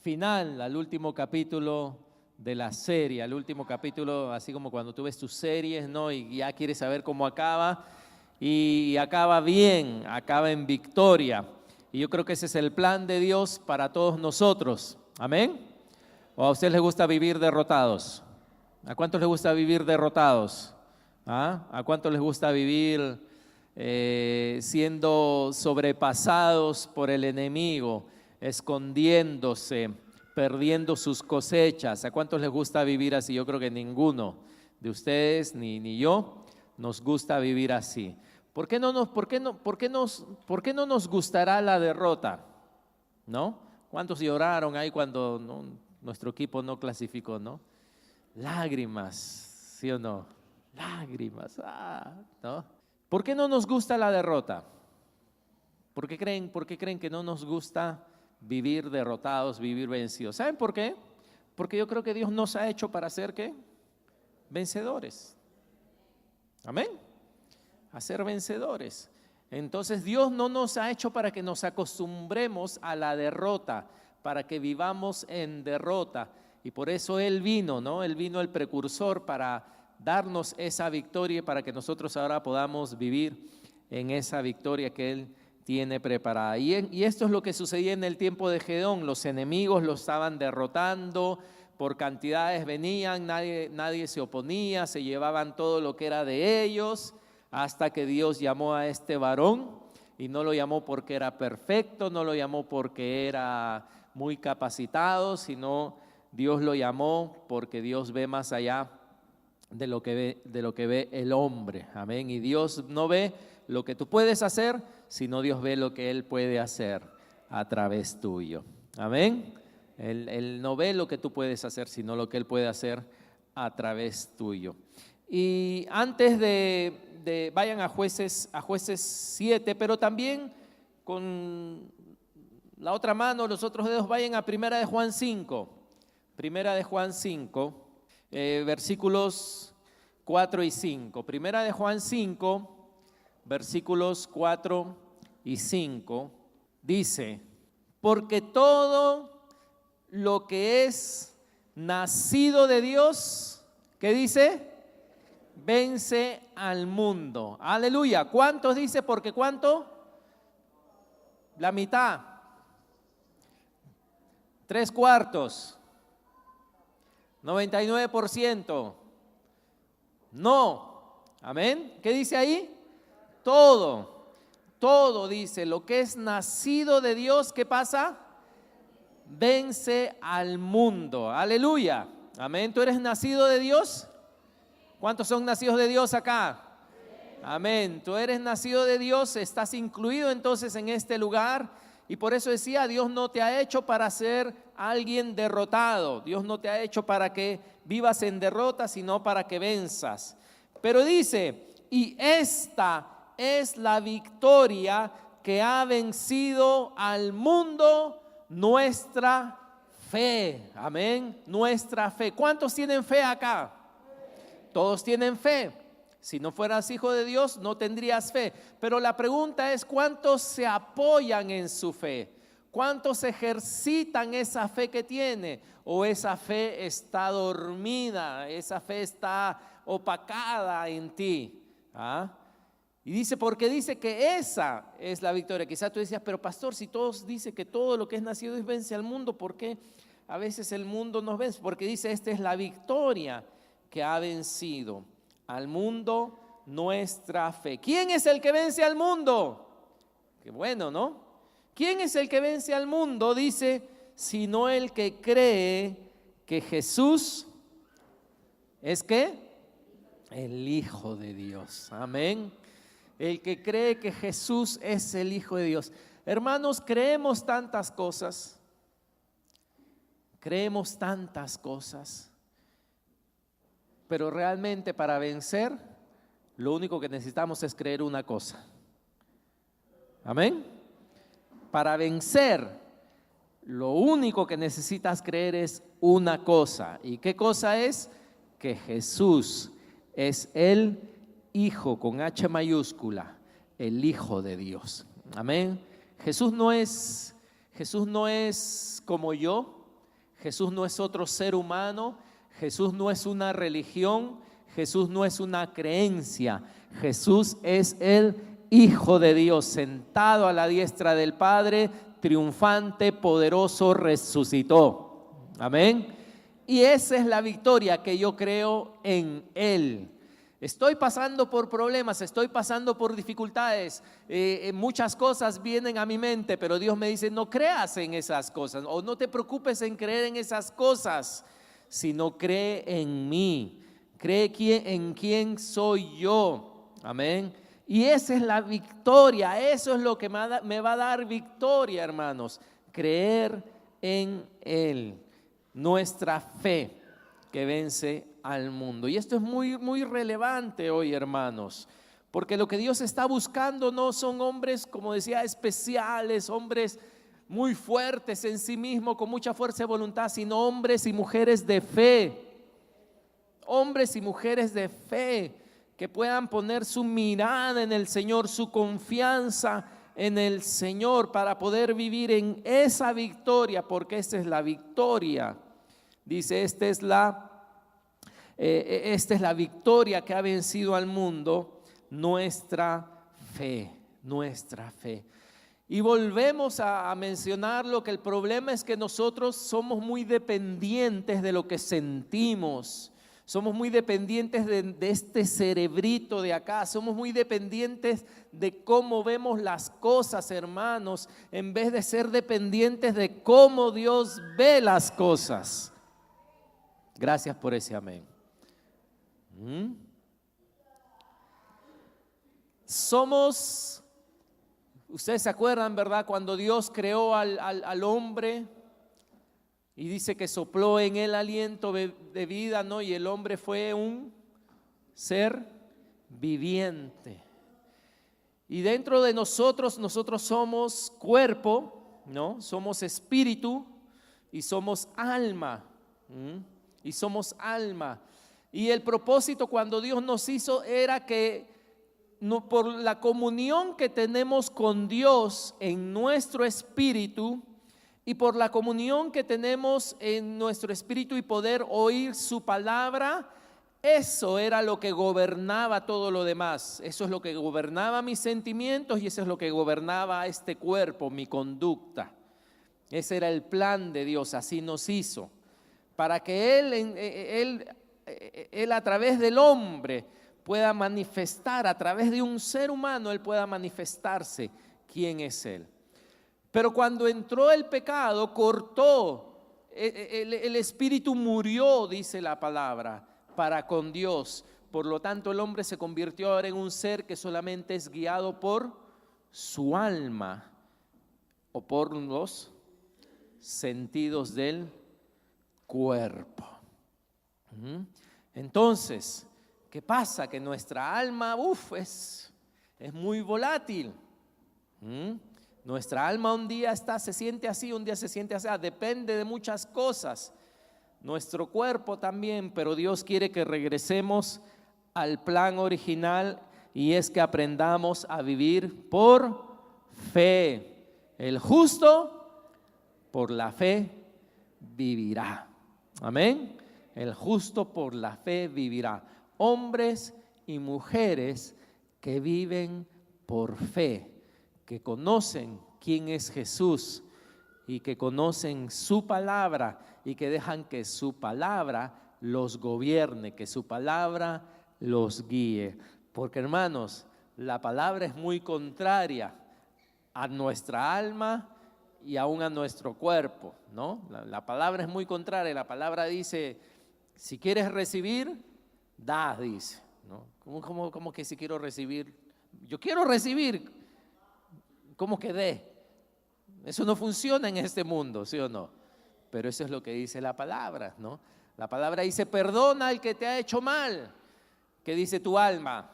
final, al último capítulo de la serie, al último capítulo, así como cuando tú ves tus series, ¿no? Y ya quieres saber cómo acaba, y acaba bien, acaba en victoria. Y yo creo que ese es el plan de Dios para todos nosotros. ¿Amén? ¿O a ustedes les gusta vivir derrotados? ¿A cuántos les gusta vivir derrotados? ¿Ah? ¿A cuántos les gusta vivir siendo sobrepasados por el enemigo, escondiéndose, perdiendo sus cosechas? ¿A cuántos les gusta vivir así? Yo creo que ninguno de ustedes ni yo nos gusta vivir así. ¿Por qué no nos gustará la derrota? ¿No? ¿Cuántos lloraron ahí cuando nuestro equipo no clasificó, no? Lágrimas, ¿sí o no? Lágrimas, ¿no? ¿Por qué no nos gusta la derrota? ¿Por qué creen que no nos gusta vivir derrotados, vivir vencidos? ¿Saben por qué? Porque yo creo que Dios nos ha hecho para ser, ¿qué? Vencedores. Amén. A ser vencedores. Entonces Dios no nos ha hecho para que nos acostumbremos a la derrota, para que vivamos en derrota. Y por eso Él vino, ¿no? Él vino el precursor para darnos esa victoria y para que nosotros ahora podamos vivir en esa victoria que Él tiene preparada. Y esto es lo que sucedía en el tiempo de Gedeón. Los enemigos lo estaban derrotando, por cantidades venían, nadie se oponía, se llevaban todo lo que era de ellos, hasta que Dios llamó a este varón, y no lo llamó porque era perfecto, no lo llamó porque era muy capacitado, sino Dios lo llamó porque Dios ve más allá de lo que ve el hombre. Amén. Y Dios no ve lo que tú puedes hacer, sino Dios ve lo que Él puede hacer a través tuyo. Amén. Él no ve lo que tú puedes hacer, sino lo que Él puede hacer a través tuyo. Y antes vayan a Jueces 7, pero también con la otra mano, los otros dedos, vayan a Primera de Juan 5. Primera de Juan 5, versículos 4 y 5. Primera de Juan 5, versículos 4 y 5, dice: porque todo lo que es nacido de Dios, ¿qué dice? Vence al mundo. Aleluya. ¿Cuántos dice? Porque ¿cuánto? La mitad. 3/4. 99%. No. Amén. ¿Qué dice ahí? Todo dice, lo que es nacido de Dios, ¿qué pasa? Vence al mundo. Aleluya. Amén. ¿Tú eres nacido de Dios? ¿Cuántos son nacidos de Dios acá? Amén. Tú eres nacido de Dios, estás incluido entonces en este lugar. Y por eso decía, Dios no te ha hecho para ser alguien derrotado. Dios no te ha hecho para que vivas en derrota, sino para que venzas. Pero dice, y esta es la victoria que ha vencido al mundo, nuestra fe. Amén. Nuestra fe. ¿Cuántos tienen fe acá? Todos tienen fe. Si no fueras hijo de Dios, no tendrías fe. Pero la pregunta es, ¿cuántos se apoyan en su fe? ¿Cuántos ejercitan esa fe que tiene? ¿O esa fe está dormida? ¿Esa fe está opacada en ti? Y dice, porque dice que esa es la victoria. Quizás tú decías, pero pastor, si todos dicen que todo lo que es nacido es vence al mundo, ¿por qué a veces el mundo nos vence? Porque dice, esta es la victoria que ha vencido al mundo, nuestra fe. ¿Quién es el que vence al mundo? Qué bueno, ¿no? ¿Quién es el que vence al mundo? Dice, sino el que cree que Jesús es ¿qué? El Hijo de Dios. Amén. El que cree que Jesús es el Hijo de Dios. Hermanos, creemos tantas cosas. Creemos tantas cosas. Pero realmente para vencer, lo único que necesitamos es creer una cosa. Amén. Para vencer, lo único que necesitas creer es una cosa. ¿Y qué cosa es? Que Jesús es el Hijo, con H mayúscula, el Hijo de Dios. Amén. Jesús no es como yo. Jesús no es otro ser humano, Jesús no es una religión, Jesús no es una creencia, Jesús es el Hijo de Dios, sentado a la diestra del Padre, triunfante, poderoso, resucitó. Amén. Y esa es la victoria que yo creo en Él. Estoy pasando por problemas, estoy pasando por dificultades, muchas cosas vienen a mi mente, pero Dios me dice, no creas en esas cosas o no te preocupes en creer en esas cosas, sino cree en mí, cree en quién soy yo. Amén. Y esa es la victoria, eso es lo que me va a dar victoria, hermanos, creer en Él, nuestra fe que vence al mundo. Y esto es muy, muy relevante hoy, hermanos, porque lo que Dios está buscando no son hombres, como decía, especiales, hombres muy fuertes en sí mismos, con mucha fuerza de voluntad, sino hombres y mujeres de fe, hombres y mujeres de fe, que puedan poner su mirada en el Señor, su confianza en el Señor para poder vivir en esa victoria, porque esta es la victoria. Dice, esta es la victoria que ha vencido al mundo, nuestra fe, nuestra fe. Y volvemos a mencionar lo que el problema es que nosotros somos muy dependientes de lo que sentimos. Somos muy dependientes de este cerebrito de acá, somos muy dependientes de cómo vemos las cosas, hermanos, en vez de ser dependientes de cómo Dios ve las cosas. Gracias por ese amén. Ustedes se acuerdan, ¿verdad? Cuando Dios creó al hombre y dice que sopló en él aliento de vida, ¿no? Y el hombre fue un ser viviente. Y dentro de nosotros somos cuerpo, ¿no? Somos espíritu y somos alma. Y somos alma. Y el propósito cuando Dios nos hizo era que por la comunión que tenemos con Dios en nuestro espíritu y por la comunión que tenemos en nuestro espíritu y poder oír su palabra, eso era lo que gobernaba todo lo demás. Eso es lo que gobernaba mis sentimientos y eso es lo que gobernaba este cuerpo, mi conducta. Ese era el plan de Dios, así nos hizo, para que Él a través del hombre pueda manifestar, a través de un ser humano, Él pueda manifestarse quién es Él. Pero cuando entró el pecado, cortó, el espíritu murió, dice la palabra, para con Dios. Por lo tanto, el hombre se convirtió ahora en un ser que solamente es guiado por su alma o por los sentidos del cuerpo. Entonces, ¿qué pasa? Que nuestra alma es muy volátil. Nuestra alma un día se siente así, un día se siente así, depende de muchas cosas. Nuestro cuerpo también, pero Dios quiere que regresemos al plan original y es que aprendamos a vivir por fe. El justo por la fe vivirá. Amén. El justo por la fe vivirá. Hombres y mujeres que viven por fe, que conocen quién es Jesús y que conocen su palabra y que dejan que su palabra los gobierne, que su palabra los guíe. Porque, hermanos, la palabra es muy contraria a nuestra alma y aún a nuestro cuerpo, ¿no? La palabra es muy contraria. La palabra dice, si quieres recibir, da, dice, ¿no? ¿Cómo que si quiero recibir? Yo quiero recibir, ¿cómo que dé? Eso no funciona en este mundo, ¿sí o no? Pero eso es lo que dice la palabra, ¿no? La palabra dice, perdona al que te ha hecho mal. ¿Qué dice tu alma?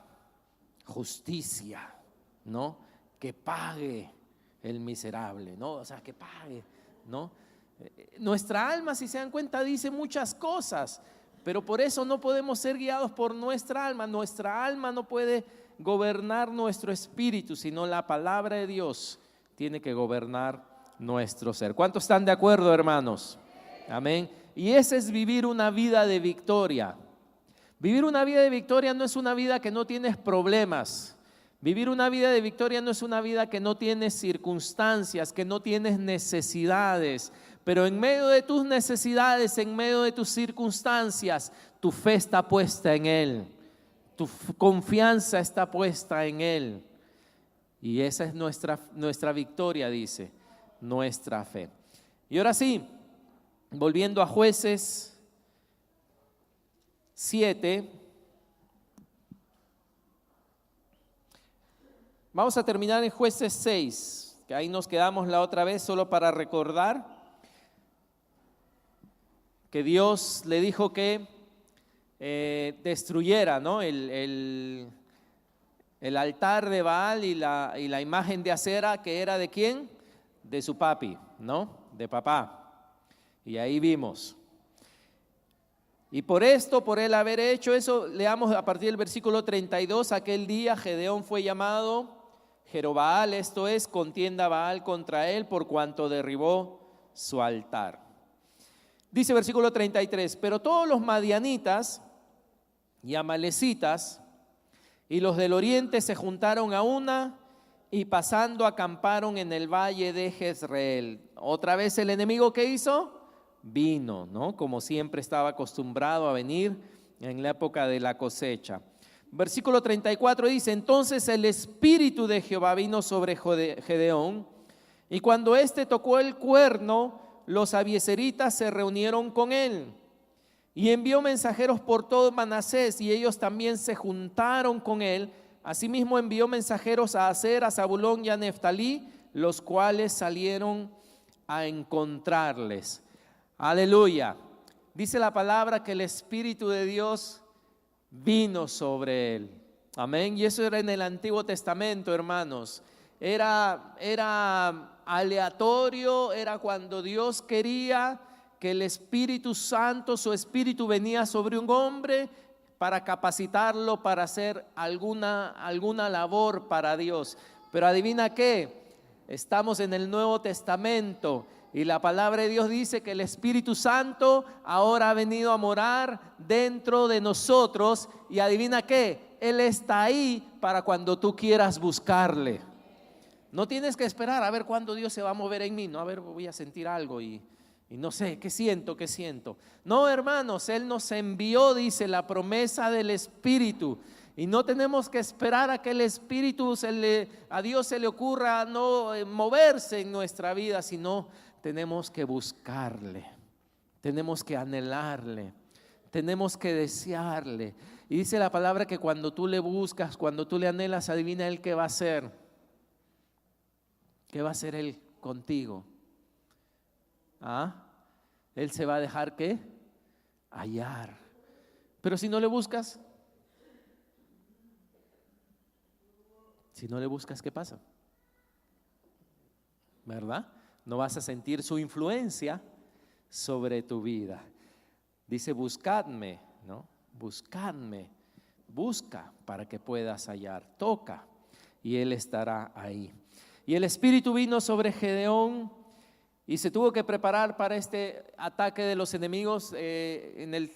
Justicia, ¿no? Que pague el miserable, ¿no? O sea, que pague, ¿no? Nuestra alma, si se dan cuenta, dice muchas cosas, pero por eso no podemos ser guiados por nuestra alma. Nuestra alma no puede gobernar nuestro espíritu, sino la palabra de Dios tiene que gobernar nuestro ser. ¿Cuántos están de acuerdo, hermanos? Amén. Y ese es vivir una vida de victoria. Vivir una vida de victoria no es una vida que no tienes problemas. Vivir una vida de victoria no es una vida que no tienes circunstancias, que no tienes necesidades. Pero en medio de tus necesidades, en medio de tus circunstancias, tu fe está puesta en Él. Tu confianza está puesta en Él. Y esa es nuestra victoria, dice, nuestra fe. Y ahora sí, volviendo a Jueces 7, vamos a terminar en Jueces 6, que ahí nos quedamos la otra vez, solo para recordar que Dios le dijo que destruyera, ¿no?, el altar de Baal y la imagen de Acera, que era ¿de quién? De su papi, ¿no? De papá. Y ahí vimos. Y por esto, por él haber hecho eso, leamos a partir del versículo 32, aquel día Gedeón fue llamado Jerobbaal, esto es, contienda Baal contra él por cuanto derribó su altar. Dice versículo 33, pero todos los madianitas y amalecitas y los del oriente se juntaron a una y pasando acamparon en el valle de Jezreel. Otra vez el enemigo, ¿qué hizo? Vino, ¿no? Como siempre estaba acostumbrado a venir en la época de la cosecha. Versículo 34 dice, entonces el espíritu de Jehová vino sobre Gedeón, y cuando éste tocó el cuerno, los abiezeritas se reunieron con él. Y envió mensajeros por todo Manasés, y ellos también se juntaron con él. Asimismo envió mensajeros a Aser, a Zabulón y a Neftalí, los cuales salieron a encontrarles. Aleluya. Dice la palabra que el Espíritu de Dios vino sobre él. Amén. Y eso era en el Antiguo Testamento, hermanos. Era aleatorio, era cuando Dios quería que el Espíritu Santo, su Espíritu venía sobre un hombre para capacitarlo para hacer alguna labor para Dios. Pero adivina qué, estamos en el Nuevo Testamento y la palabra de Dios dice que el Espíritu Santo ahora ha venido a morar dentro de nosotros y adivina qué, Él está ahí para cuando tú quieras buscarle. No tienes que esperar a ver cuándo Dios se va a mover en mí, no, a ver, voy a sentir algo y no sé, ¿qué siento? No, hermanos, Él nos envió, dice, la promesa del Espíritu. Y no tenemos que esperar a que el Espíritu, a Dios se le ocurra no moverse en nuestra vida, sino tenemos que buscarle, tenemos que anhelarle, tenemos que desearle. Y dice la palabra que cuando tú le buscas, cuando tú le anhelas, adivina Él qué va a hacer. ¿Qué va a hacer Él contigo? Él se va a dejar ¿qué? Hallar. Pero si no le buscas, ¿qué pasa? ¿Verdad? No vas a sentir su influencia sobre tu vida. Dice, buscadme, ¿no? Buscadme, busca para que puedas hallar, toca y Él estará ahí. Y el Espíritu vino sobre Gedeón y se tuvo que preparar para este ataque de los enemigos.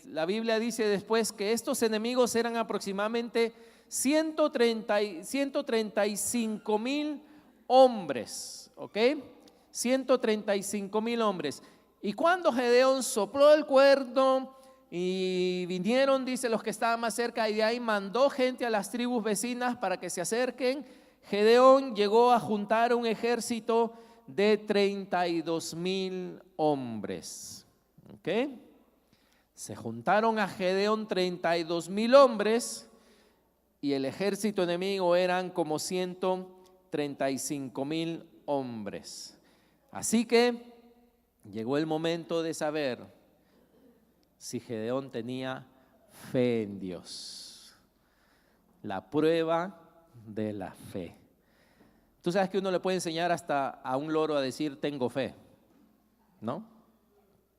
La Biblia dice después que estos enemigos eran aproximadamente 135,000 hombres, ¿ok? 135,000 hombres. Y cuando Gedeón sopló el cuerno y vinieron, dice, los que estaban más cerca, y de ahí mandó gente a las tribus vecinas para que se acerquen, Gedeón llegó a juntar un ejército de 32,000 hombres. ¿Ok? Se juntaron a Gedeón 32,000 hombres y el ejército enemigo eran como 135,000 hombres. Así que llegó el momento de saber si Gedeón tenía fe en Dios. La prueba de la fe. Tú sabes que uno le puede enseñar hasta a un loro a decir tengo fe, ¿no?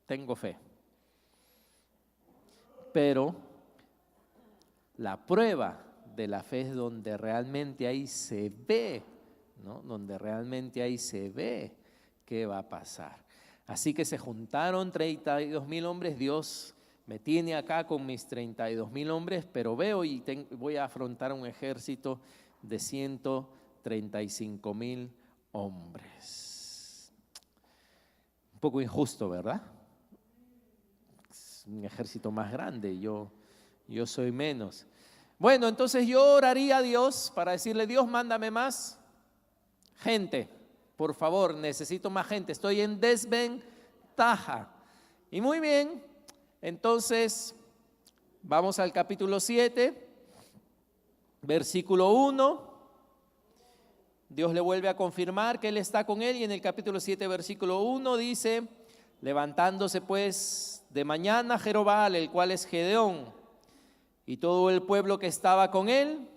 Tengo fe. Pero la prueba de la fe es donde realmente ahí se ve, ¿no? Donde realmente ahí se ve qué va a pasar. Así que se juntaron 32,000 hombres. Dios me tiene acá con mis 32,000 hombres, pero veo y voy a afrontar un ejército de 135,000 hombres. Un poco injusto, ¿verdad? Es un ejército más grande, yo soy menos. Bueno, entonces yo oraría a Dios para decirle: Dios, mándame más gente, por favor, necesito más gente, estoy en desventaja. Y muy bien, entonces vamos al capítulo 7, versículo 1. Dios le vuelve a confirmar que Él está con él, y en el capítulo 7, versículo 1 dice: levantándose pues de mañana Jerobbaal, el cual es Gedeón, y todo el pueblo que estaba con él,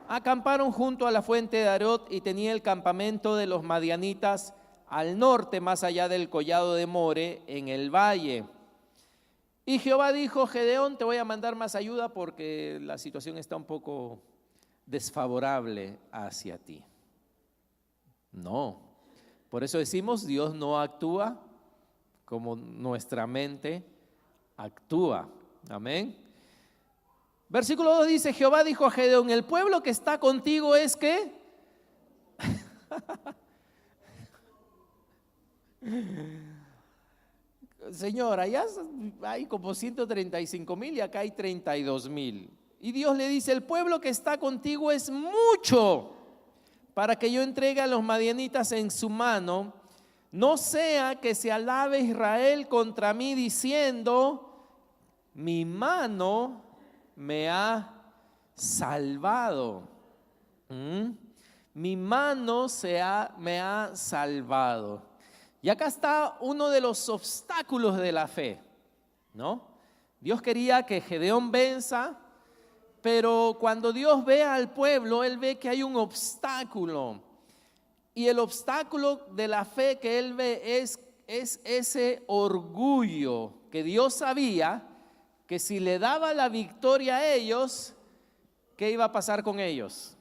acamparon junto a la fuente de Arot, y tenía el campamento de los madianitas al norte, más allá del collado de More, en el valle. Y Jehová dijo: Gedeón, te voy a mandar más ayuda porque la situación está un poco desfavorable hacia ti. No, por eso decimos, Dios no actúa como nuestra mente actúa. Amén. Versículo 2 dice: Jehová dijo a Gedeón: el pueblo que está contigo es ¿qué? Señor, allá hay como 135,000 y acá hay 32,000. Y Dios le dice: el pueblo que está contigo es mucho para que yo entregue a los madianitas en su mano. No sea que se alabe Israel contra mí diciendo: mi mano me ha salvado. Mi mano me ha salvado. Y acá está uno de los obstáculos de la fe, ¿no? Dios quería que Gedeón venza, pero cuando Dios ve al pueblo, Él ve que hay un obstáculo. Y el obstáculo de la fe que Él ve es ese orgullo, que Dios sabía que si le daba la victoria a ellos, ¿qué iba a pasar con ellos?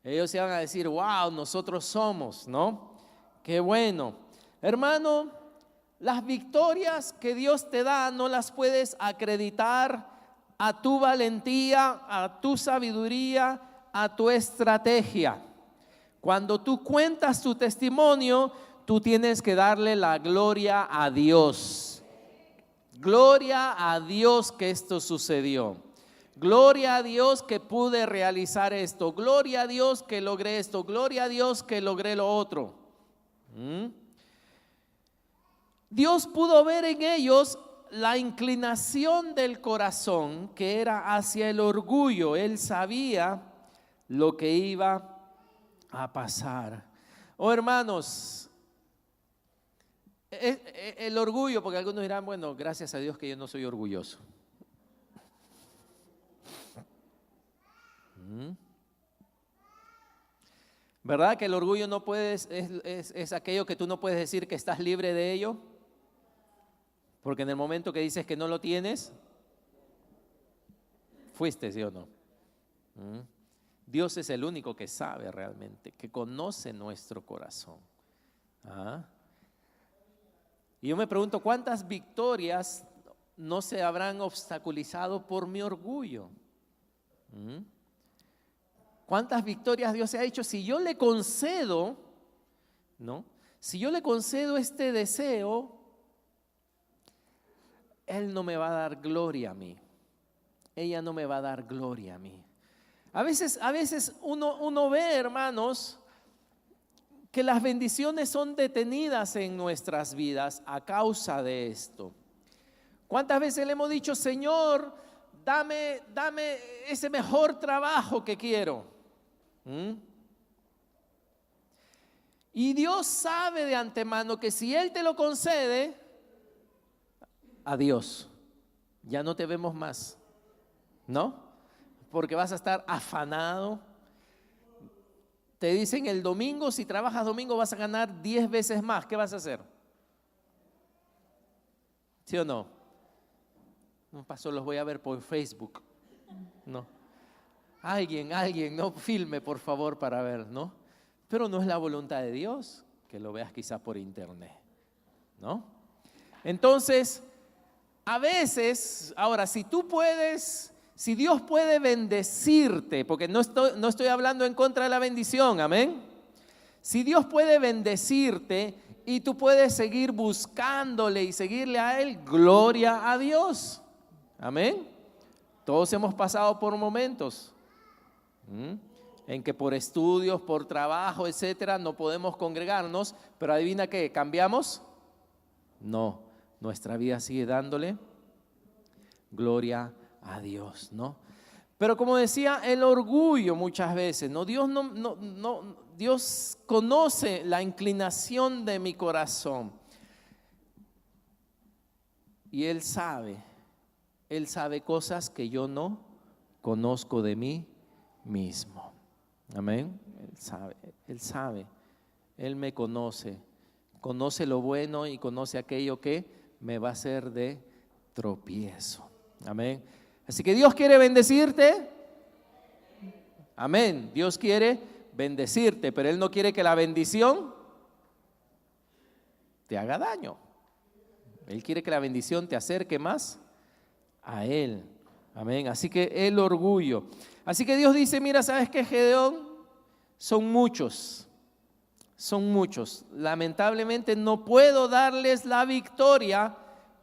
Ellos iban a decir: wow, nosotros somos, ¿no? Qué bueno. Hermano, las victorias que Dios te da no las puedes acreditar a tu valentía, a tu sabiduría, a tu estrategia. Cuando tú cuentas tu testimonio, tú tienes que darle la gloria a Dios. Gloria a Dios que esto sucedió. Gloria a Dios que pude realizar esto. Gloria a Dios que logré esto. Gloria a Dios que logré lo otro. Dios pudo ver en ellos la inclinación del corazón, que era hacia el orgullo. Él sabía lo que iba a pasar. Oh, hermanos, el orgullo, porque algunos dirán: bueno, gracias a Dios que yo no soy orgulloso. ¿Verdad que el orgullo no puedes, es aquello que tú no puedes decir que estás libre de ello? Porque en el momento que dices que no lo tienes, fuiste, ¿sí o no? Dios es el único que sabe realmente, que conoce nuestro corazón. Y yo me pregunto: ¿cuántas victorias no se habrán obstaculizado por mi orgullo? ¿Cuántas victorias Dios se ha hecho? Si yo le concedo, ¿no? Si yo le concedo este deseo, Él no me va a dar gloria a mí. Ella no me va a dar gloria a mí. A veces uno ve, hermanos, que las bendiciones son detenidas en nuestras vidas a causa de esto. ¿Cuántas veces le hemos dicho: Señor, dame ese mejor trabajo que quiero? Y Dios sabe de antemano que si Él te lo concede, adiós, ya no te vemos más, ¿no? Porque vas a estar afanado. Te dicen el domingo, si trabajas domingo vas a ganar 10 veces más. ¿Qué vas a hacer? ¿Sí o no? No, pastor, los voy a ver por Facebook. No. Alguien, no filme por favor para ver, ¿no? Pero no es la voluntad de Dios. que lo veas quizás por internet, ¿no? Entonces, a veces, ahora, si Dios puede bendecirte, porque no estoy hablando en contra de la bendición, amén. Si Dios puede bendecirte y tú puedes seguir buscándole y seguirle a Él, gloria a Dios, amén. Todos hemos pasado por momentos en que por estudios, por trabajo, etcétera, no podemos congregarnos, pero adivina qué, ¿cambiamos? No, nuestra vida sigue dándole gloria a Dios, ¿no? Pero como decía, el orgullo muchas veces, ¿no? Dios conoce la inclinación de mi corazón y Él sabe cosas que yo no conozco de mí mismo. Amén. Él sabe, Él me conoce lo bueno y conoce aquello que me va a hacer de tropiezo. Amén. Así que Dios quiere bendecirte. Amén. Dios quiere bendecirte, pero Él no quiere que la bendición te haga daño. Él quiere que la bendición te acerque más a Él. Amén. Así que el orgullo. Así que Dios dice, mira, ¿sabes qué, Gedeón? Son muchos. Lamentablemente no puedo darles la victoria,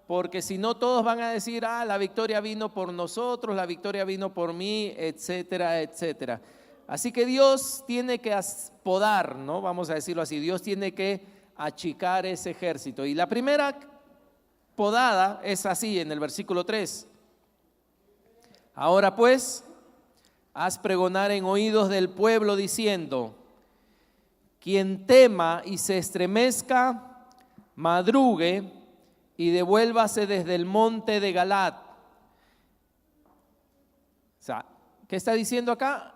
porque si no todos van a decir, la victoria vino por nosotros, la victoria vino por mí, etcétera, etcétera. Así que Dios tiene que podar, ¿no? Vamos a decirlo así, Dios tiene que achicar ese ejército. Y la primera podada es así en el versículo 3. Ahora pues, haz pregonar en oídos del pueblo diciendo, quien tema y se estremezca, madrugue y devuélvase desde el monte de Galaad. O sea, ¿qué está diciendo acá?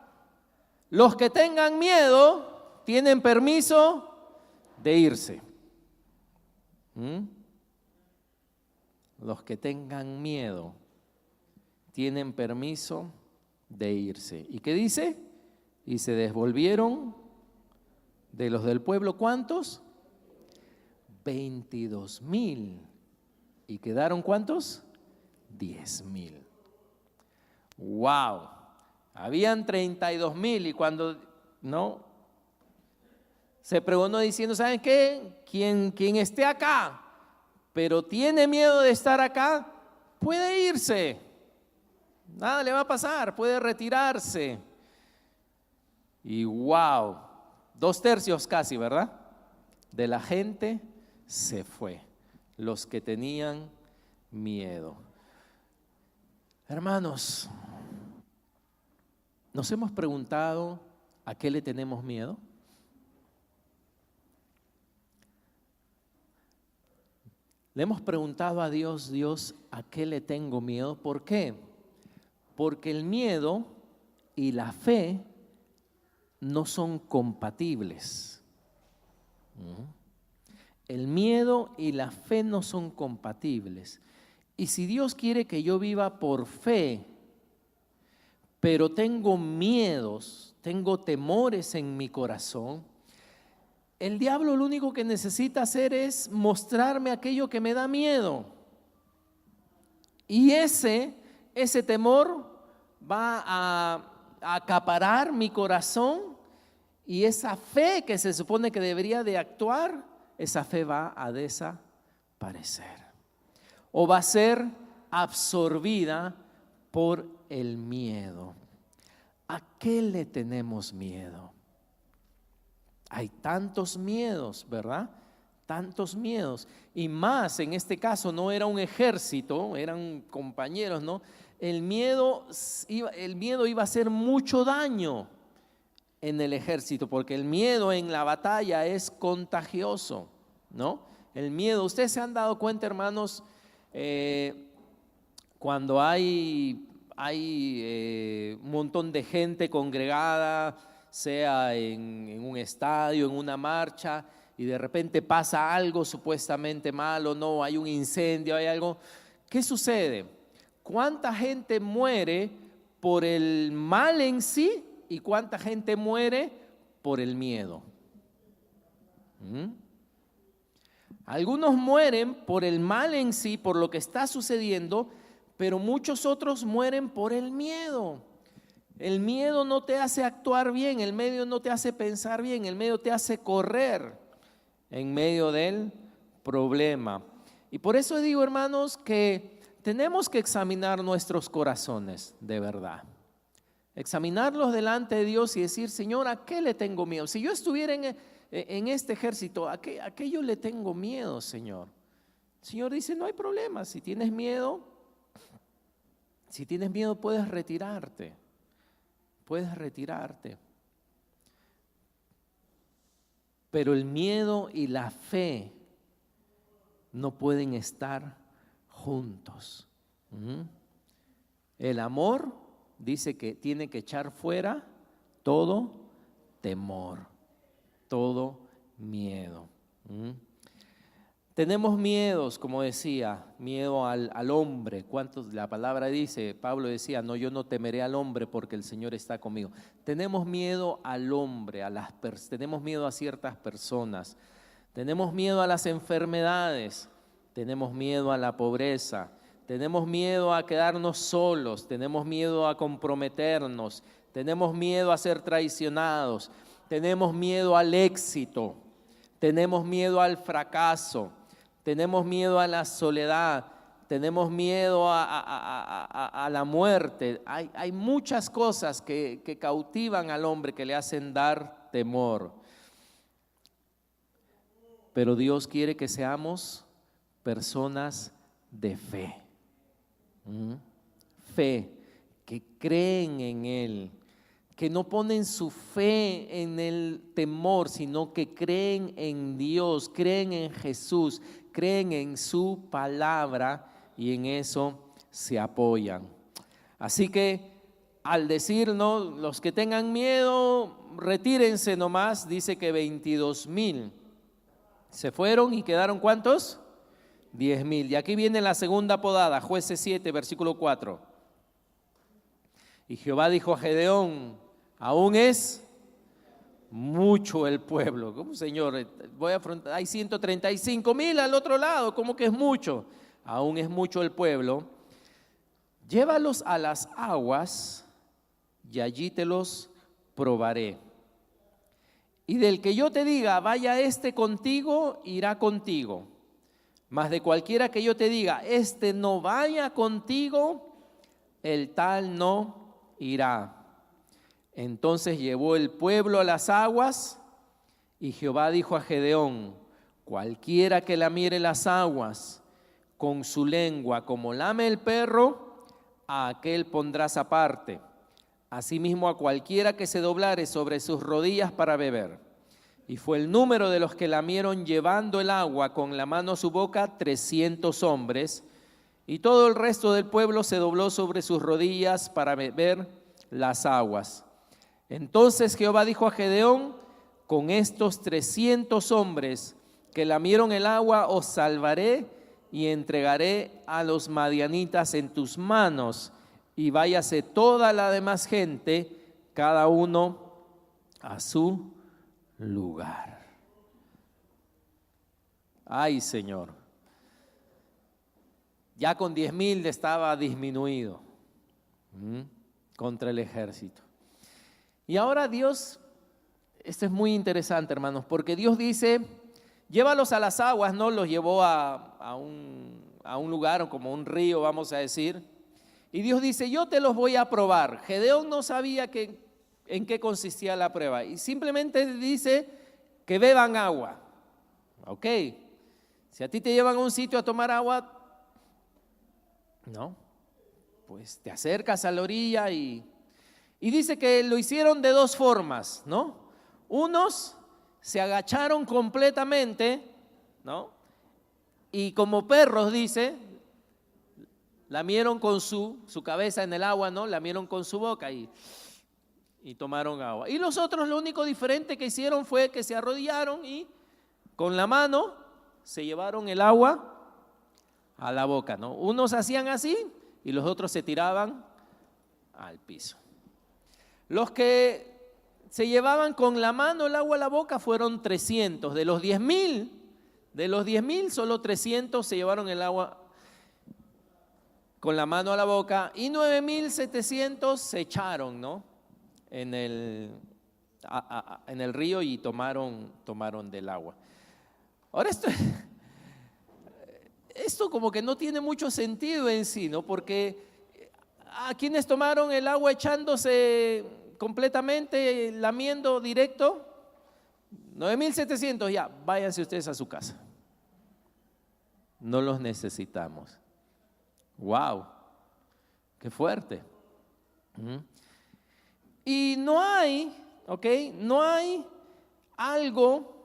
Los que tengan miedo tienen permiso de irse. Los que tengan miedo tienen permiso de irse. ¿Y qué dice? Y se desvolvieron de los del pueblo, ¿cuántos? 22,000. ¿Y quedaron cuántos? 10,000. ¡Wow! Habían 32,000 y cuando no se pregonó diciendo, ¿saben qué? Quien esté acá, pero tiene miedo de estar acá, puede irse. Nada le va a pasar, puede retirarse. Y wow, 2/3 casi, ¿verdad? De la gente se fue, los que tenían miedo. Hermanos, ¿nos hemos preguntado a qué le tenemos miedo? Le hemos preguntado a Dios, ¿a qué le tengo miedo? ¿Por qué? Porque el miedo y la fe no son compatibles. El miedo y la fe no son compatibles. Y si Dios quiere que yo viva por fe, pero tengo miedos, tengo temores en mi corazón, el diablo lo único que necesita hacer es mostrarme aquello que me da miedo. Y ese temor va a acaparar mi corazón, y esa fe que se supone que debería de actuar, esa fe va a desaparecer o va a ser absorbida por el miedo. ¿A qué le tenemos miedo? Hay tantos miedos, ¿verdad? Tantos miedos. Y más en este caso no era un ejército, eran compañeros, ¿no? El miedo iba a hacer mucho daño en el ejército, porque el miedo en la batalla es contagioso, ¿no? El miedo, ustedes se han dado cuenta, hermanos, cuando hay un montón de gente congregada, sea en un estadio, en una marcha, y de repente pasa algo supuestamente malo, no, hay un incendio, hay algo. ¿Qué sucede? ¿Cuánta gente muere por el mal en sí y cuánta gente muere por el miedo? ¿Mm? Algunos mueren por el mal en sí, por lo que está sucediendo, pero muchos otros mueren por el miedo. El miedo no te hace actuar bien, el miedo no te hace pensar bien, el miedo te hace correr en medio del problema. Y por eso digo, hermanos, que tenemos que examinar nuestros corazones de verdad. Examinarlos delante de Dios y decir, Señor, ¿a qué le tengo miedo? Si yo estuviera en este ejército, ¿a qué yo le tengo miedo, Señor? El Señor dice, no hay problema, si tienes miedo puedes retirarte. Puedes retirarte. Pero el miedo y la fe no pueden estar juntos. El amor dice que tiene que echar fuera todo temor, todo miedo. Tenemos miedos, como decía, miedo al hombre. ¿Cuántos? La palabra dice, Pablo decía, no, yo no temeré al hombre porque el Señor está conmigo. Tenemos miedo al hombre, tenemos miedo a ciertas personas, tenemos miedo a las enfermedades, tenemos miedo a la pobreza, tenemos miedo a quedarnos solos, tenemos miedo a comprometernos, tenemos miedo a ser traicionados, tenemos miedo al éxito, tenemos miedo al fracaso. Tenemos miedo a la soledad, tenemos miedo a la muerte. Hay muchas cosas que cautivan al hombre, que le hacen dar temor. Pero Dios quiere que seamos personas de fe. Fe, que creen en Él, que no ponen su fe en el temor, sino que creen en Dios, creen en Jesús, creen en su palabra y en eso se apoyan. Así que al decirnos, los que tengan miedo, retírense nomás, dice que 22,000 se fueron y quedaron ¿cuántos? 10,000. Y aquí viene la segunda podada, Jueces 7, versículo 4. Y Jehová dijo a Gedeón, aún es mucho el pueblo. ¿Cómo, Señor? Voy a afrontar, hay 135,000 al otro lado, ¿cómo que es mucho? Aún es mucho el pueblo. Llévalos a las aguas y allí te los probaré. Y del que yo te diga, vaya este contigo, irá contigo. Mas de cualquiera que yo te diga, este no vaya contigo, el tal no irá. Entonces llevó el pueblo a las aguas y Jehová dijo a Gedeón, cualquiera que lamiere las aguas con su lengua como lame el perro, a aquel pondrás aparte. Asimismo a cualquiera que se doblare sobre sus rodillas para beber. Y fue el número de los que lamieron llevando el agua con la mano a su boca 300 hombres, y todo el resto del pueblo se dobló sobre sus rodillas para beber las aguas. Entonces Jehová dijo a Gedeón, con estos 300 hombres que lamieron el agua os salvaré y entregaré a los madianitas en tus manos, y váyase toda la demás gente, cada uno a su lugar. Ay, Señor, ya con 10,000 estaba disminuido contra el ejército. Y ahora Dios, esto es muy interesante, hermanos, porque Dios dice, llévalos a las aguas, ¿no? Los llevó a un lugar como un río, vamos a decir. Y Dios dice, yo te los voy a probar. Gedeón no sabía en qué consistía la prueba. Y simplemente dice que beban agua. Ok, si a ti te llevan a un sitio a tomar agua, no, pues te acercas a la orilla y dice que lo hicieron de dos formas, ¿no? Unos se agacharon completamente, ¿no? Y como perros, dice, lamieron con su cabeza en el agua, ¿no? Lamieron con su boca y tomaron agua. Y los otros, lo único diferente que hicieron fue que se arrodillaron y con la mano se llevaron el agua a la boca, ¿no? Unos hacían así y los otros se tiraban al piso. Los que se llevaban con la mano el agua a la boca fueron 300. De los 10,000, solo 300 se llevaron el agua con la mano a la boca y 9,700 se echaron, ¿no? En el río y tomaron del agua. Ahora esto como que no tiene mucho sentido en sí, ¿no? Porque a quienes tomaron el agua echándose completamente, lamiendo directo, 9,700, ya, váyanse ustedes a su casa. No los necesitamos. ¡Wow! ¡Qué fuerte! Y no hay, ¿ok? No hay algo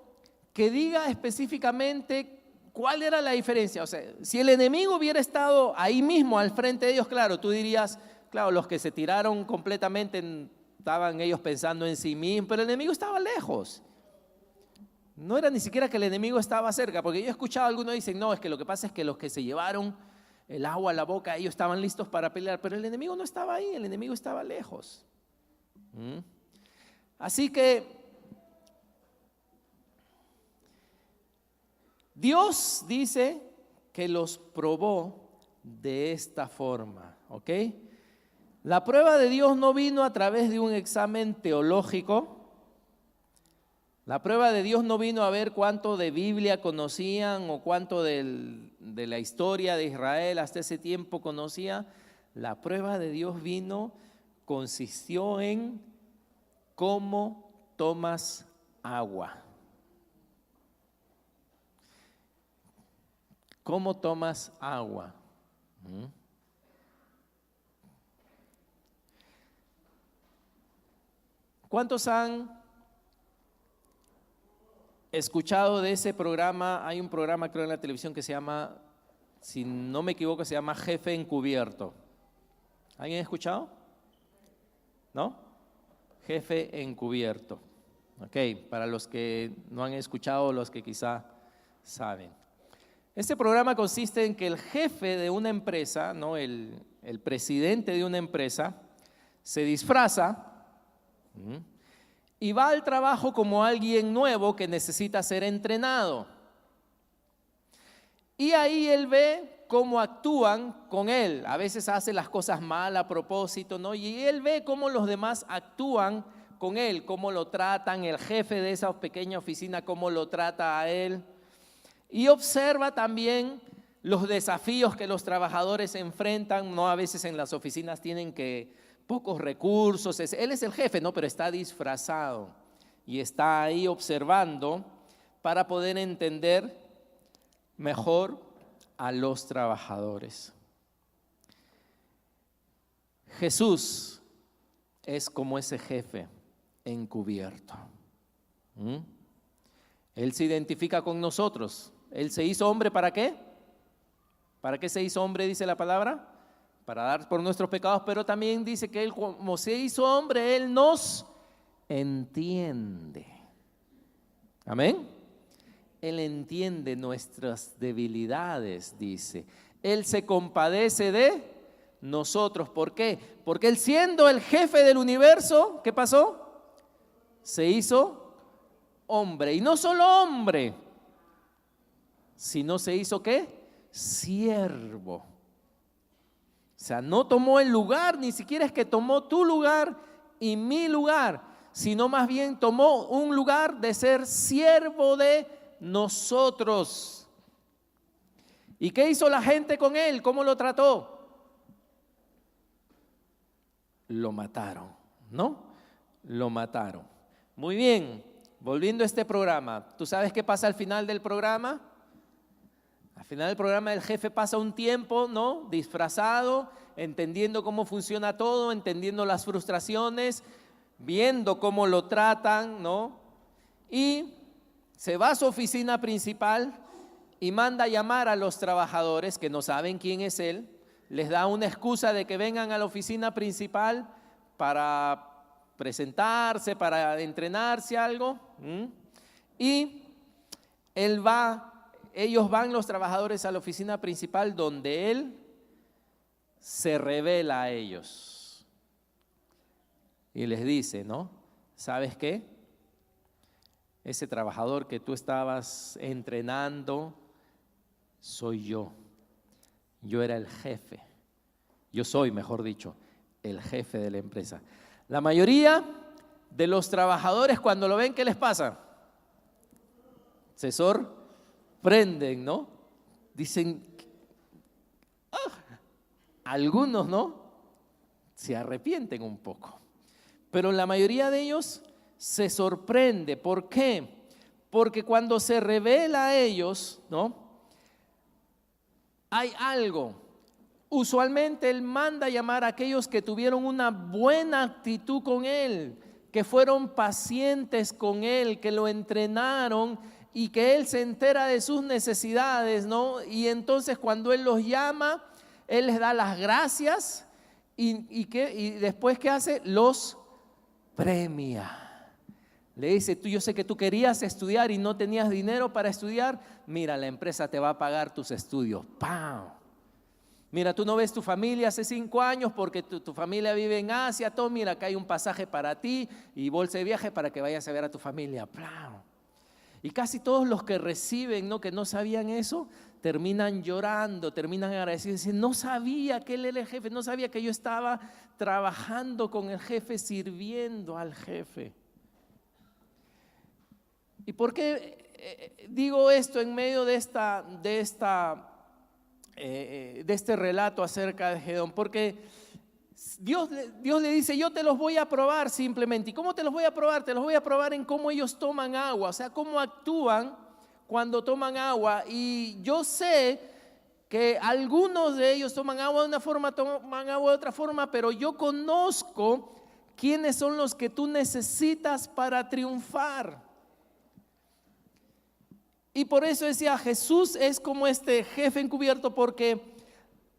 que diga específicamente cuál era la diferencia. O sea, si el enemigo hubiera estado ahí mismo al frente de ellos, claro, tú dirías, claro, los que se tiraron completamente estaban ellos pensando en sí mismos, pero el enemigo estaba lejos. No era ni siquiera que el enemigo estaba cerca, porque yo he escuchado a algunos dicen, no, es que lo que pasa es que los que se llevaron el agua a la boca, ellos estaban listos para pelear, pero el enemigo no estaba ahí, el enemigo estaba lejos. Así que Dios dice que los probó de esta forma, ¿ok? La prueba de Dios no vino a través de un examen teológico. La prueba de Dios no vino a ver cuánto de Biblia conocían o cuánto de la historia de Israel hasta ese tiempo conocía. La prueba de Dios consistió en cómo tomas agua. ¿Cómo tomas agua? ¿Cuántos han escuchado de ese programa? Hay un programa, creo, en la televisión que se llama, si no me equivoco, se llama Jefe Encubierto. ¿Alguien ha escuchado? ¿No? Jefe Encubierto. Ok, para los que no han escuchado, los que quizá saben. Este programa consiste en que el jefe de una empresa, ¿no? el presidente de una empresa, se disfraza y va al trabajo como alguien nuevo que necesita ser entrenado. Y ahí él ve cómo actúan con él. A veces hace las cosas mal a propósito, ¿no? Y él ve cómo los demás actúan con él, cómo lo tratan, el jefe de esa pequeña oficina, cómo lo trata a él. Y observa también los desafíos que los trabajadores enfrentan, ¿no? A veces en las oficinas tienen pocos recursos. Él es el jefe, ¿no? Pero está disfrazado y está ahí observando para poder entender mejor a los trabajadores. Jesús es como ese jefe encubierto. Él se identifica con nosotros. Él se hizo hombre, ¿para qué? ¿Para qué se hizo hombre, dice la palabra? Para dar por nuestros pecados, pero también dice que Él, como se hizo hombre, Él nos entiende. Amén. Él entiende nuestras debilidades, dice. Él se compadece de nosotros. ¿Por qué? Porque Él, siendo el jefe del universo, ¿qué pasó? Se hizo hombre. Y no solo hombre, sino se hizo ¿qué? Siervo. O sea, no tomó el lugar, ni siquiera es que tomó tu lugar y mi lugar, sino más bien tomó un lugar de ser siervo de nosotros. ¿Y qué hizo la gente con él? ¿Cómo lo trató? Lo mataron, ¿no? Lo mataron. Muy bien, volviendo a este programa, ¿tú sabes qué pasa al final del programa? Al final del programa el jefe pasa un tiempo, ¿no? Disfrazado, entendiendo cómo funciona todo, entendiendo las frustraciones, viendo cómo lo tratan, ¿no? Y se va a su oficina principal y manda a llamar a los trabajadores que no saben quién es él. Les da una excusa de que vengan a la oficina principal para presentarse, para entrenarse algo. Y ellos van, los trabajadores, a la oficina principal donde él se revela a ellos. Y les dice, ¿no? ¿sabes qué? Ese trabajador que tú estabas entrenando, soy yo. Yo era el jefe. Yo soy, mejor dicho, el jefe de la empresa. La mayoría de los trabajadores, cuando lo ven, ¿qué les pasa? Se sorprenden, ¿no? Dicen, algunos, ¿no? Se arrepienten un poco. Pero la mayoría de ellos se sorprende. ¿Por qué? Porque cuando se revela a ellos, ¿no? Hay algo. Usualmente Él manda a llamar a aquellos que tuvieron una buena actitud con Él, que fueron pacientes con Él, que lo entrenaron y que Él se entera de sus necesidades, ¿no? Y entonces cuando Él los llama, Él les da las gracias y después ¿qué hace? Los premia. Le dice, yo sé que tú querías estudiar y no tenías dinero para estudiar. Mira, la empresa te va a pagar tus estudios. ¡Pam! Mira, tú no ves tu familia hace 5 años porque tu familia vive en Asia. Todo, mira, acá hay un pasaje para ti y bolsa de viaje para que vayas a ver a tu familia. ¡Pam! Y casi todos los que reciben, ¿no? Que no sabían eso, terminan llorando, terminan agradecidos. Dicen, no sabía que él era el jefe, no sabía que yo estaba trabajando con el jefe, sirviendo al jefe. ¿Y por qué digo esto en medio de este relato acerca de Gedeón? Porque Dios le dice, yo te los voy a probar simplemente. ¿Y cómo te los voy a probar? Te los voy a probar en cómo ellos toman agua, o sea, cómo actúan cuando toman agua. Y yo sé que algunos de ellos toman agua de una forma, toman agua de otra forma, pero yo conozco quiénes son los que tú necesitas para triunfar. Y por eso decía, Jesús es como este jefe encubierto, porque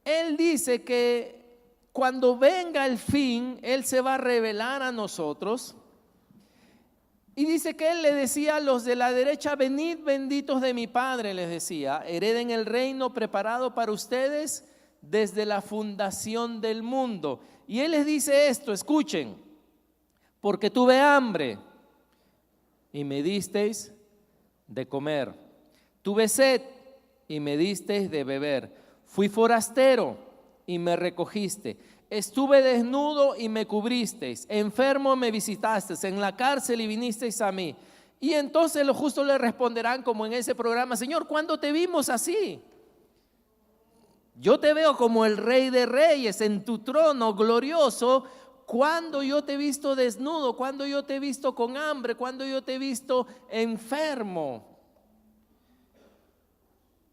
Él dice que cuando venga el fin, Él se va a revelar a nosotros. Y dice que Él le decía a los de la derecha, venid benditos de mi Padre, les decía, hereden el reino preparado para ustedes desde la fundación del mundo. Y Él les dice esto, escuchen, porque tuve hambre y me disteis de comer. Tuve sed y me disteis de beber. Fui forastero y me recogiste. Estuve desnudo y me cubristeis. Enfermo me visitasteis. En la cárcel y vinisteis a mí. Y entonces los justos le responderán como en ese programa, Señor, ¿cuándo te vimos así? Yo te veo como el Rey de Reyes en tu trono glorioso. ¿Cuándo yo te he visto desnudo? ¿Cuándo yo te he visto con hambre? ¿Cuándo yo te he visto enfermo?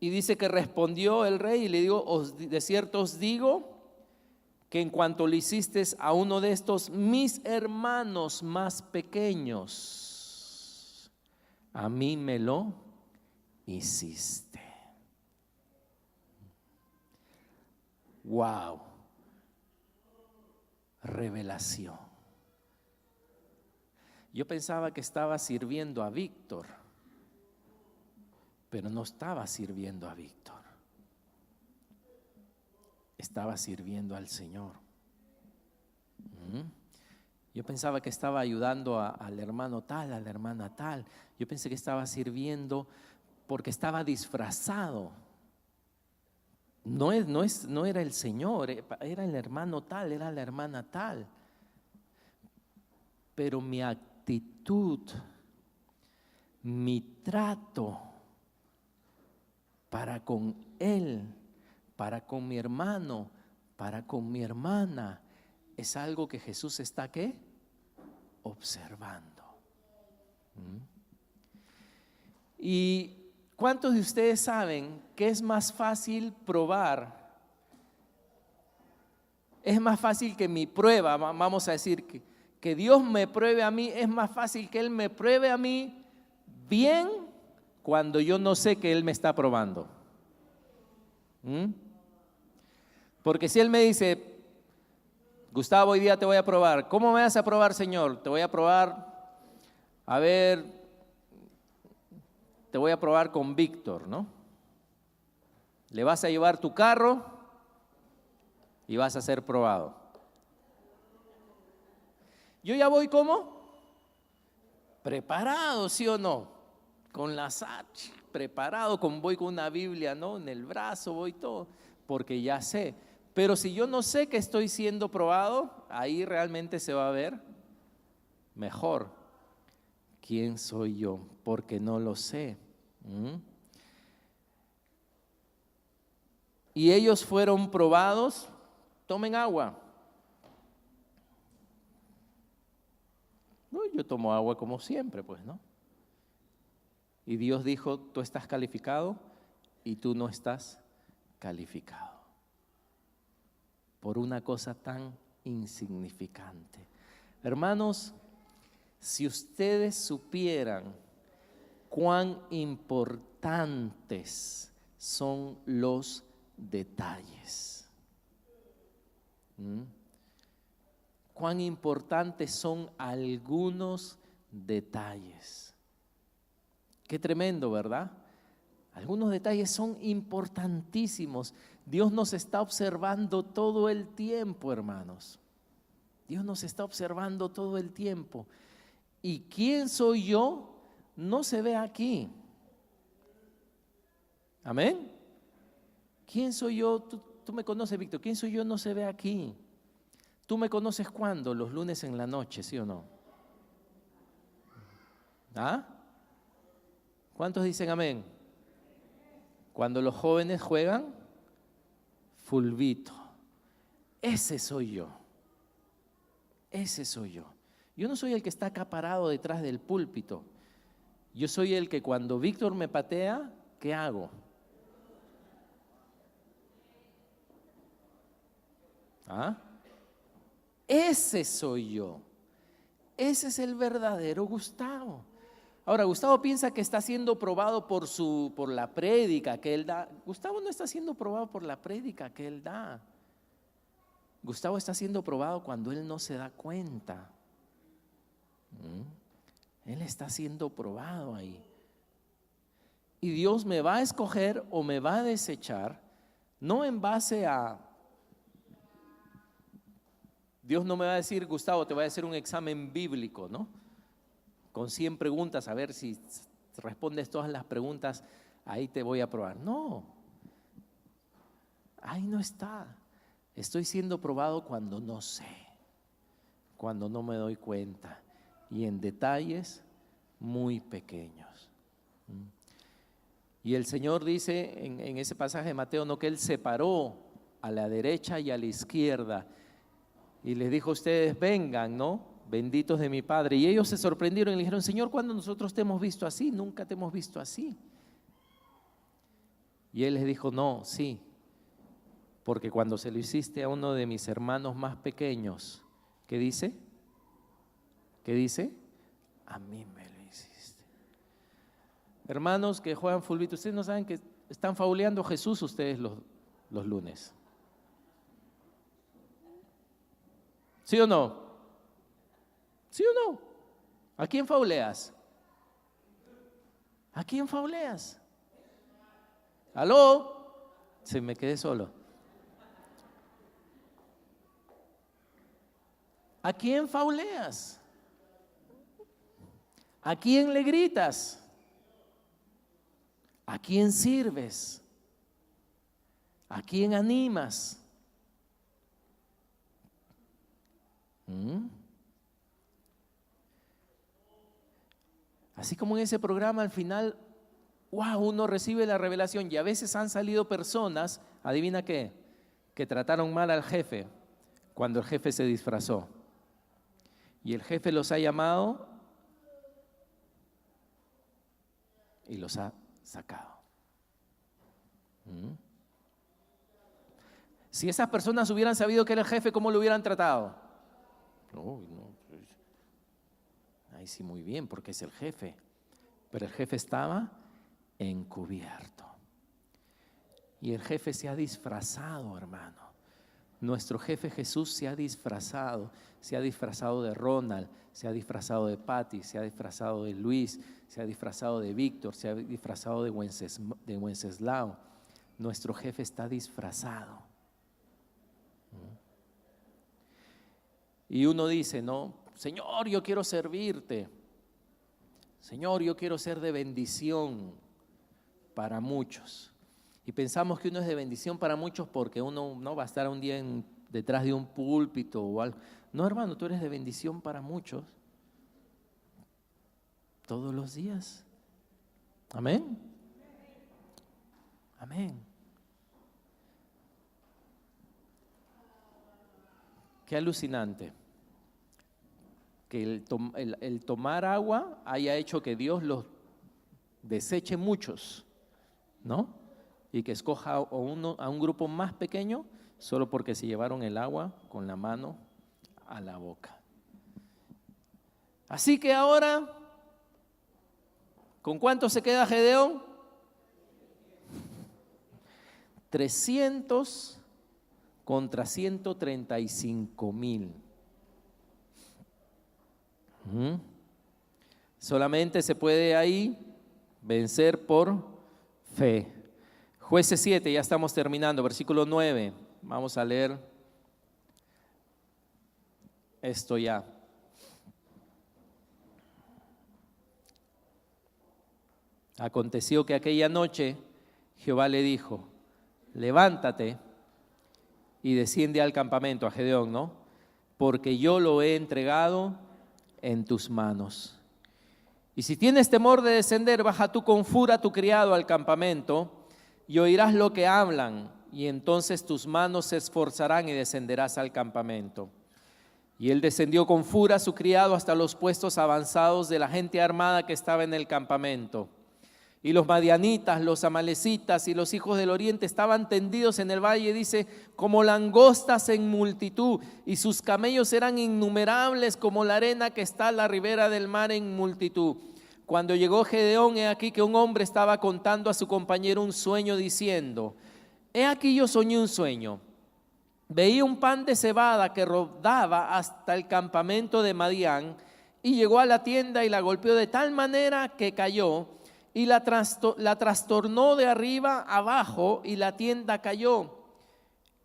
Y dice que respondió el rey y le digo, de cierto os digo que en cuanto le hiciste a uno de estos mis hermanos más pequeños, a mí me lo hiciste. Wow. Revelación. Yo pensaba que estaba sirviendo a Víctor, pero no estaba sirviendo a Víctor. Estaba sirviendo al Señor. Yo pensaba que estaba ayudando al hermano tal, a la hermana tal. Yo pensé que estaba sirviendo porque estaba disfrazado. No era el Señor, era el hermano tal, era la hermana tal. Pero mi actitud, mi trato para con él, para con mi hermano, para con mi hermana, es algo que Jesús está ¿qué? Observando. Y ¿cuántos de ustedes saben que es más fácil probar? Es más fácil que mi prueba, vamos a decir que Dios me pruebe a mí, es más fácil que Él me pruebe a mí bien cuando yo no sé que Él me está probando. Porque si Él me dice, Gustavo, hoy día te voy a probar. ¿Cómo me vas a probar, Señor? Te voy a probar, a ver, te voy a probar con Víctor, ¿no? Le vas a llevar tu carro y vas a ser probado. Yo ya voy ¿cómo? Preparado, ¿sí o no? Con preparado, voy con una Biblia, ¿no? En el brazo, voy todo, porque ya sé. Pero si yo no sé que estoy siendo probado, ahí realmente se va a ver mejor. ¿Quién soy yo? Porque no lo sé. Y ellos fueron probados. Tomen agua. No, yo tomo agua como siempre, pues, ¿no? Y Dios dijo, tú estás calificado y tú no estás calificado. Por una cosa tan insignificante. Hermanos, si ustedes supieran cuán importantes son los detalles. Cuán importantes son algunos detalles. Qué tremendo, ¿verdad? Algunos detalles son importantísimos. Dios nos está observando todo el tiempo, hermanos. Dios nos está observando todo el tiempo. ¿Y quién soy yo? No se ve aquí. Amén. ¿Quién soy yo? Tú me conoces, Víctor. ¿Quién soy yo? No se ve aquí. ¿Tú me conoces cuándo? Los lunes en la noche, ¿sí o no? ¿Ah? ¿Cuántos dicen amén? Cuando los jóvenes juegan fulbito. Ese soy yo. Ese soy yo. Yo no soy el que está acaparado detrás del púlpito. Yo soy el que cuando Víctor me patea, ¿qué hago? ¿Ah? Ese soy yo. Ese es el verdadero Gustavo. Ahora, Gustavo piensa que está siendo probado por la prédica que él da. Gustavo no está siendo probado por la prédica que él da. Gustavo está siendo probado cuando él no se da cuenta. Él está siendo probado ahí. Y Dios me va a escoger o me va a desechar, no en base a... Dios no me va a decir, Gustavo, te voy a hacer un examen bíblico, ¿no? Con 100 preguntas, a ver si respondes todas las preguntas, ahí te voy a probar. No, ahí no está. Estoy siendo probado cuando no sé, cuando no me doy cuenta y en detalles muy pequeños. Y el Señor dice en ese pasaje de Mateo, no, que Él separó a la derecha y a la izquierda y les dijo a ustedes, vengan, ¿no? Benditos de mi Padre. Y ellos se sorprendieron y le dijeron, Señor, ¿cuándo nosotros te hemos visto así? Nunca te hemos visto así. Y Él les dijo, no, sí, porque cuando se lo hiciste a uno de mis hermanos más pequeños, ¿qué dice? ¿Qué dice? A mí me lo hiciste. Hermanos que juegan fulbito, ustedes no saben que están fauleando a Jesús ustedes los lunes. ¿Sí o no? ¿Sí o no? ¿A quién fauleas? ¿A quién fauleas? ¿Aló? Se me quedé solo. ¿A quién fauleas? ¿A quién le gritas? ¿A quién sirves? ¿A quién animas? Así como en ese programa al final, wow, uno recibe la revelación y a veces han salido personas, adivina qué, que trataron mal al jefe cuando el jefe se disfrazó. Y el jefe los ha llamado y los ha sacado. Si esas personas hubieran sabido que era el jefe, ¿cómo lo hubieran tratado? No, ahí sí muy bien, porque es el jefe. Pero el jefe estaba encubierto. Y el jefe se ha disfrazado, hermano. Nuestro jefe Jesús se ha disfrazado de Ronald, se ha disfrazado de Patty, se ha disfrazado de Luis, se ha disfrazado de Víctor, se ha disfrazado de Wenceslao. Nuestro jefe está disfrazado. Y uno dice, no, Señor, yo quiero servirte. Señor, yo quiero ser de bendición para muchos. Y pensamos que uno es de bendición para muchos porque uno no va a estar un día detrás de un púlpito o algo. No, hermano, tú eres de bendición para muchos todos los días. Amén. Amén. Qué alucinante que el tomar agua haya hecho que Dios los deseche muchos, ¿no? Y que escoja a un grupo más pequeño solo porque se llevaron el agua con la mano a la boca. Así que ahora, ¿con cuánto se queda Gedeón? 300 contra 135,000. Solamente se puede ahí vencer por fe. Jueces 7, ya estamos terminando, versículo 9. Vamos a leer esto ya. Aconteció que aquella noche Jehová le dijo: levántate y desciende al campamento, a Gedeón, ¿no? Porque yo lo he entregado en tus manos. Y si tienes temor de descender, baja tú con fura a tu criado al campamento y oirás lo que hablan, y entonces tus manos se esforzarán y descenderás al campamento. Y él descendió con fura a su criado hasta los puestos avanzados de la gente armada que estaba en el campamento. Y los madianitas, los amalecitas y los hijos del oriente estaban tendidos en el valle, dice, como langostas en multitud, y sus camellos eran innumerables como la arena que está a la ribera del mar en multitud. Cuando llegó Gedeón, he aquí que un hombre estaba contando a su compañero un sueño, diciendo: he aquí yo soñé un sueño. Veía un pan de cebada que rodaba hasta el campamento de Madián, y llegó a la tienda y la golpeó de tal manera que cayó, y la trastornó de arriba abajo, y la tienda cayó.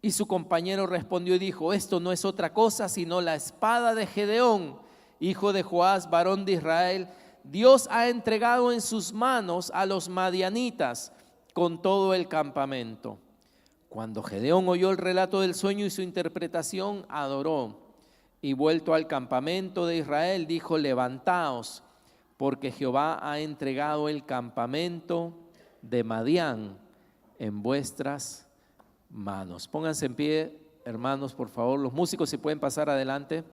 Y su compañero respondió y dijo: esto no es otra cosa sino la espada de Gedeón, hijo de Joás, varón de Israel. Dios ha entregado en sus manos a los madianitas con todo el campamento. Cuando Gedeón oyó el relato del sueño y su interpretación, adoró, y vuelto al campamento de Israel dijo: levantaos, porque Jehová ha entregado el campamento de Madián en vuestras manos. Pónganse en pie, hermanos, por favor. Los músicos, si pueden pasar adelante.